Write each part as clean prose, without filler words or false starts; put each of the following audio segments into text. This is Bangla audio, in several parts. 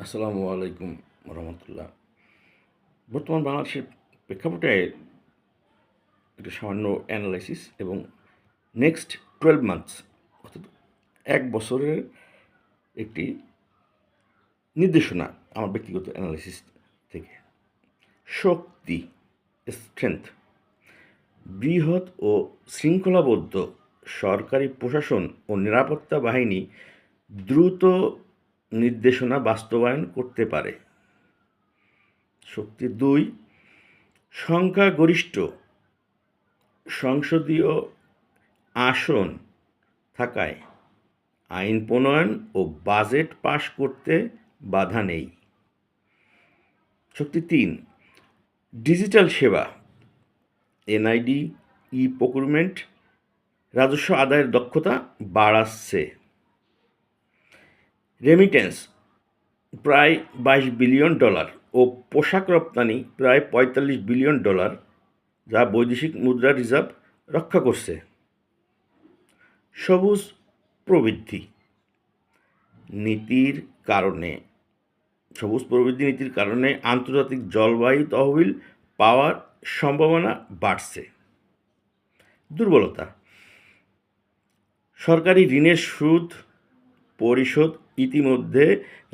আসসালামু আলাইকুম রহমতুল্লাহ। বর্তমান বাংলাদেশের প্রেক্ষাপটে একটা সামান্য অ্যানালাইসিস এবং নেক্সট 12 মান্থস অর্থাৎ ১ বছরের একটি নির্দেশনা আমার ব্যক্তিগত অ্যানালাইসিস থেকে। শক্তি, স্ট্রেংথ, বৃহৎ ও শৃঙ্খলাবদ্ধ সরকারি প্রশাসন ও নিরাপত্তা বাহিনী দ্রুত নির্দেশনা বাস্তবায়ন করতে পারে। শক্তি ২, সংখ্যাগরিষ্ঠ সংসদীয় আসন থাকায় আইন প্রণয়ন ও বাজেট পাস করতে বাধা নেই। শক্তি ৩, ডিজিটাল সেবা, এনআইডি, ই-প্রকিউরমেন্ট, রাজস্ব আদায়ের দক্ষতা বাড়াচ্ছে। রেমিটেন্স প্রায় $22 বিলিয়ন ও পোশাক রপ্তানি প্রায় $45 বিলিয়ন, যা বৈদেশিক মুদ্রা রিজার্ভ রক্ষা করছে। সবুজ প্রবৃদ্ধি নীতির কারণে আন্তর্জাতিক জলবায়ু তহবিল পাওয়ার সম্ভাবনা বাড়ছে। দুর্বলতা, সরকারি ঋণের সুদ পরিশোধ ইতিমধ্যে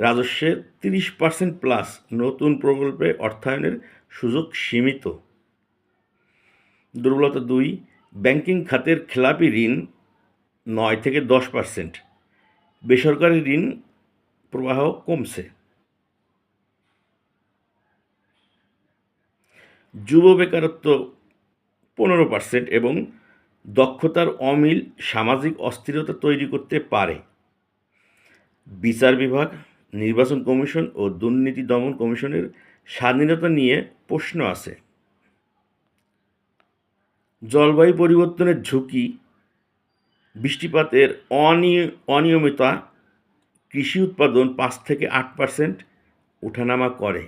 রাজস্বের 30% প্লাস, নতুন প্রকল্পে অর্থায়নের সুযোগ সীমিত। দুর্বলতা ২, ব্যাংকিং খাতের খেলাপি ঋণ ৯ থেকে 10%, বেসরকারি ঋণ প্রবাহ কমছে। যুব বেকারত্ব 15% এবং দক্ষতার অমিল সামাজিক অস্থিরতা তৈরি করতে পারে। বিচার বিভাগ, নির্বাচন কমিশন ও দুর্নীতি দমন কমিশনের স্বাধীনতা নিয়ে প্রশ্ন আছে। জলবায়ু পরিবর্তনের ঝুঁকি, বৃষ্টিপাতের অনিয়মিততা, কৃষি উৎপাদন ৫ থেকে ৮% ওঠানামা করে।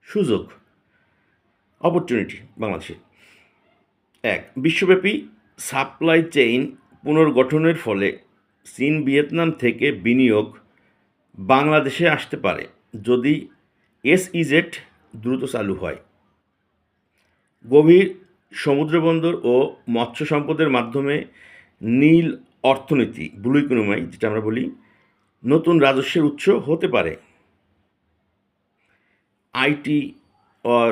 সুযোগ, অপরচুনিটি বাংলাদেশে: ১, বিশ্বব্যাপী সাপ্লাই চেইন পুনর্গঠনের ফলে চীন ভিয়েতনাম থেকে বিনিয়োগ বাংলাদেশে আসতে পারে যদি এসইজেড দ্রুত চালু হয়। গভীর সমুদ্রবন্দর ও মৎস্য সম্পদের মাধ্যমে নীল অর্থনীতি, ব্লু ইকোনমি যেটা আমরা বলি, নতুন রাজস্বের উৎস হতে পারে। আইটি অর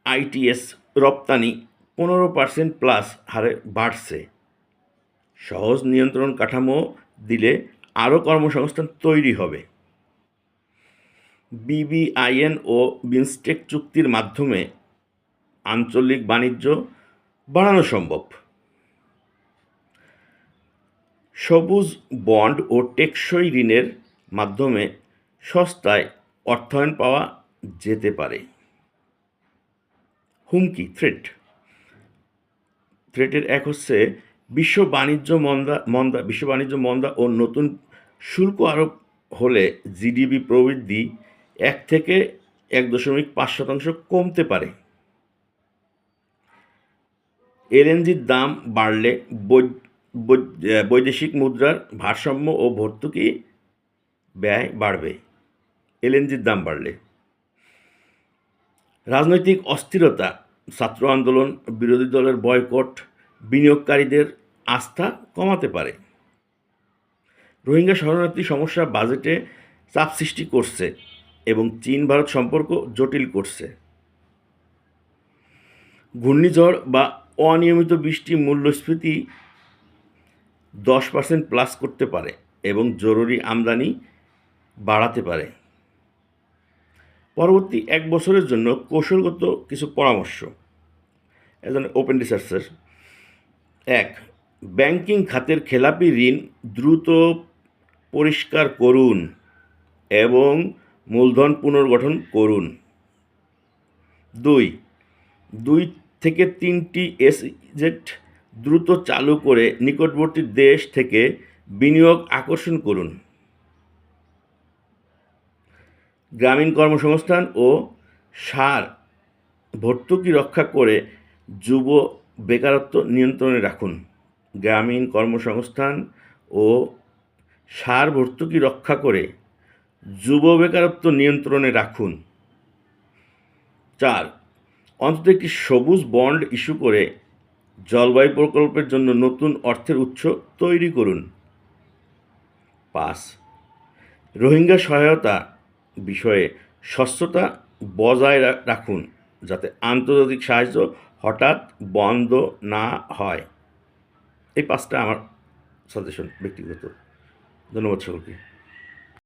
আইটিএস রপ্তানি 15% প্লাস হারে বাড়ছে। সহজ নিয়ন্ত্রণ কাঠামো দিলে আরও কর্মসংস্থান তৈরি হবে। বিবিআইএন ও বিমস্টেক চুক্তির মাধ্যমে আঞ্চলিক বাণিজ্য বাড়ানো সম্ভব। সবুজ বন্ড ও টেকসই ঋণের মাধ্যমে সস্তায় অর্থায়ন পাওয়া যেতে পারে। হুমকি, থ্রেটের এক হচ্ছে বিশ্ব বাণিজ্য মন্দা ও নতুন শুল্ক আরোপ হলে জিডিপি প্রবৃদ্ধি ১ থেকে ১.৫% কমতে পারে। এলএনজির দাম বাড়লে বৈদেশিক মুদ্রার ভারসাম্য ও ভর্তুকি ব্যয় বাড়বে। এলএনজির দাম বাড়লে রাজনৈতিক অস্থিরতা, ছাত্র আন্দোলন, বিরোধী দলের বয়কট বিনিয়োগকারীদের আস্থা কমাতে পারে। রোহিঙ্গা শরণার্থী সমস্যা বাজেটে চাপ সৃষ্টি করছে এবং চীন ভারত সম্পর্ক জটিল করছে। ঘূর্ণিঝড় বা অনিয়মিত বৃষ্টি মূল্যস্ফীতি 10% প্লাস করতে পারে এবং জরুরি আমদানি বাড়াতে পারে। পরবর্তী ১ বছরের জন্য কৌশলগত কিছু পরামর্শ এজন ওপেন রিসার্চের: ১, ব্যাংকিং খাতের খেলাপি ঋণ দ্রুত পরিষ্কার করুন এবং মূলধন পুনর্গঠন করুন। ২ থেকে ৩টি এসইজেড দ্রুত চালু করে নিকটবর্তী দেশ থেকে বিনিয়োগ আকর্ষণ করুন। গ্রামীণ কর্মসংস্থান ও সার ভর্তুকি রক্ষা করে যুব বেকারত্ব নিয়ন্ত্রণে রাখুন। গ্রামীণ কর্মসংস্থান ও সার ভর্তুকি রক্ষা করে যুব বেকারত্ব নিয়ন্ত্রণে রাখুন। 4. অন্তত একটি সবুজ বন্ড ইস্যু করে জলবায়ু প্রকল্পের জন্য নতুন অর্থের উৎস তৈরি করুন। 5. রোহিঙ্গা সহায়তা বিষয়ে স্বচ্ছতা বজায় রাখুন যাতে আন্তর্জাতিক সাহায্য হঠাৎ বন্ধ না হয়। এই 5টা আমার সাজেশন ব্যক্তিগত। ধন্যবাদ সকলকে।